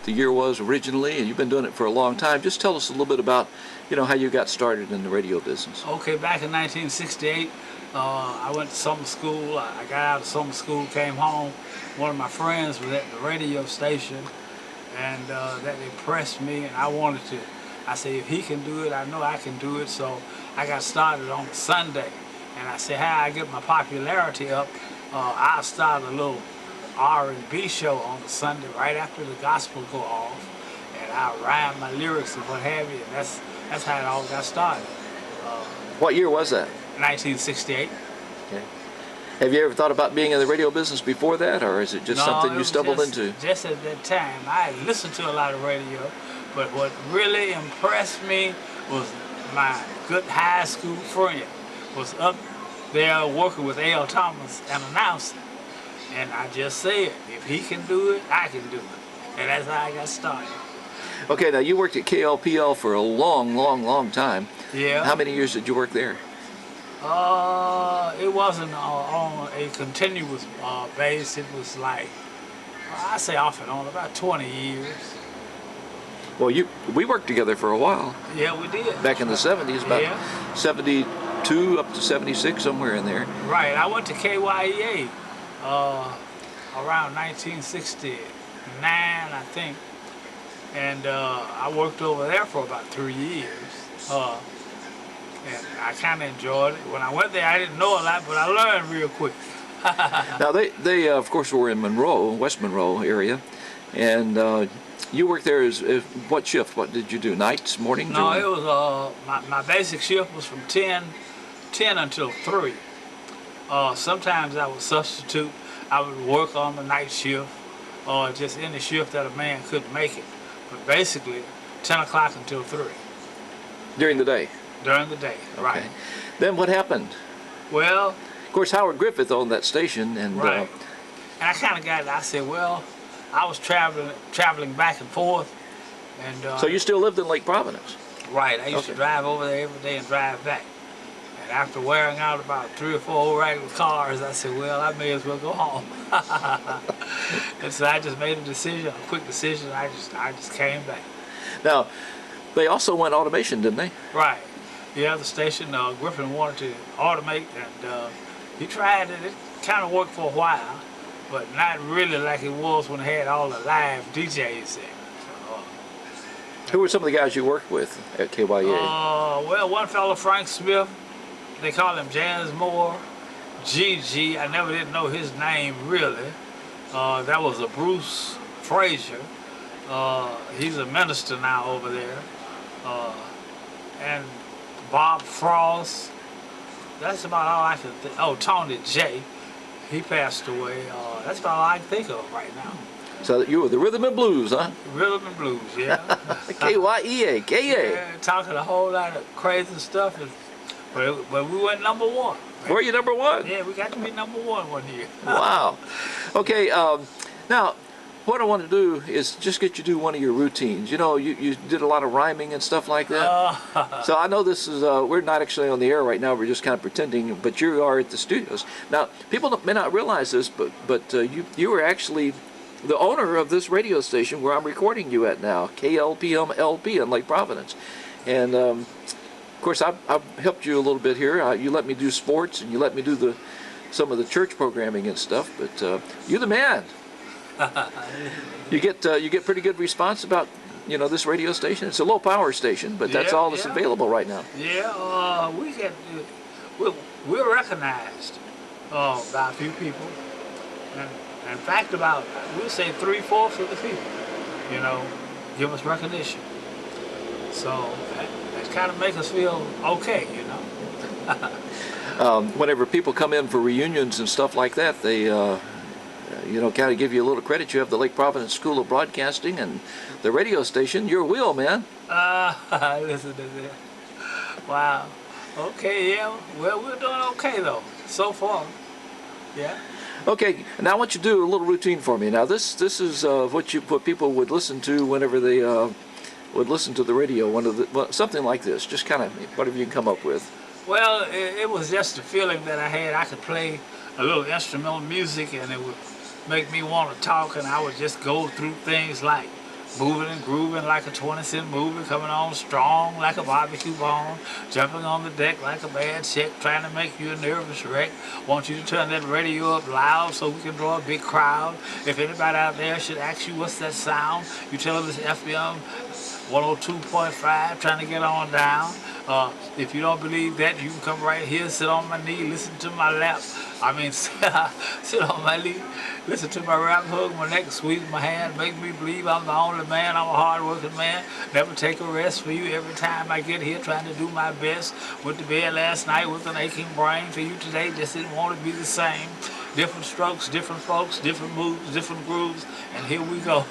the year was originally, and you've been doing it for a long time. Just tell us a little bit about, how you got started in the radio business. Okay, back in 1968, I went to summer school. I got out of summer school, came home. One of my friends was at the radio station, and that impressed me, and I wanted to. I said, if he can do it, I know I can do it. So I got started on a Sunday, and I said, how I get my popularity up, I'll start a little R&B show on the Sunday right after the gospel go off, and I'll rhyme my lyrics and what have you, and that's how it all got started. What year was that? 1968. Okay. Have you ever thought about being in the radio business before that, or is it just something you stumbled into? Just at that time. I had listened to a lot of radio, but what really impressed me was my good high school friend was up there working with L. Thomas and announcing. And I just said, if he can do it, I can do it. And that's how I got started. Okay, now you worked at KLPL for a long time. Yeah. How many years did you work there? It wasn't on a continuous base. It was like, I say off and on, about 20 years. Well, we worked together for a while. Yeah, we did. Back in the 70s, about 72 up to 76, somewhere in there. Right. I went to KYEA around 1969, I think. And I worked over there for about 3 years. And I kind of enjoyed it. When I went there, I didn't know a lot, but I learned real quick. Now, they of course, were in Monroe, West Monroe area. And you worked there as what shift? What did you do? Nights, mornings? No, it was, my basic shift was from 10 until 3. Sometimes I would substitute. I would work on the night shift or just any shift that a man couldn't make it. But basically, 10 o'clock until 3. During the day? During the day, okay. Right. Then what happened? Well... Of course, Howard Griffith owned that station. And, right. And I kind of got it. I said, well, I was traveling back and forth. And so you still lived in Lake Providence? Right. I used to drive over there every day and drive back. And after wearing out about 3 or 4 regular cars, I said, well, I may as well go home. And so I just made a quick decision. I just came back. Now, they also went automation, didn't they? Right. Yeah, the station, Griffin wanted to automate, and he tried it. It kind of worked for a while, but not really like it was when they had all the live DJs there. Who were some of the guys you worked with at KYEA? Well, one fellow, Frank Smith, they call him Jazz Moore. GG, I never did know his name really. That was a Bruce Frazier. He's a minister now over there. And Bob Frost. That's about all I can think. Oh, Tony J. He passed away. That's about all I can think of right now. So you were the Rhythm and Blues, huh? Rhythm and Blues, yeah. KYEA, KA. Yeah, talking a whole lot of crazy stuff. But we went #1. Were you #1? Yeah, we got to be #1 one year. Wow. Okay, now, what I want to do is just get you to do one of your routines. You know, you did a lot of rhyming and stuff like that. So I know this is, we're not actually on the air right now, we're just kind of pretending, but you are at the studios. Now, people may not realize this, but you were actually the owner of this radio station where I'm recording you at now, KLPM-LP in Lake Providence. And, of course, I've helped you a little bit here. You let me do sports, and you let me do some of the church programming and stuff, but you're the man. You get pretty good response about this radio station. It's a low power station, but that's all that's available right now. Yeah, we're recognized by a few people, and in fact, about we'll say 3/4 of the people, give us recognition. So that kind of makes us feel okay, Whenever people come in for reunions and stuff like that, they kind of give you a little credit. You have the Lake Providence School of Broadcasting and the radio station. Your wheel, man. Listen to that. Wow. Okay, yeah. Well, we're doing okay, though, so far. Yeah. Okay, now I want you to do a little routine for me. Now, this is what people would listen to whenever they would listen to the radio. Something like this. Just kind of whatever you can come up with. Well, it was just a feeling that I had. I could play a little instrumental music, and it would make me want to talk, and I would just go through things like moving and grooving like a 20-cent movie, coming on strong like a barbecue bone, jumping on the deck like a bad chick, trying to make you a nervous wreck. Want you to turn that radio up loud so we can draw a big crowd. If anybody out there should ask you what's that sound, you tell them it's FM 102.5, trying to get on down. If you don't believe that, you can come right here, sit on my knee, listen to my lap. I mean, sit on my knee, listen to my rap, hug my neck, squeeze my hand, make me believe I'm the only man. I'm a hard-working man, never take a rest for you. Every time I get here, trying to do my best. Went to bed last night with an aching brain. For you today, just didn't want to be the same. Different strokes, different folks, different moves, different grooves, and here we go.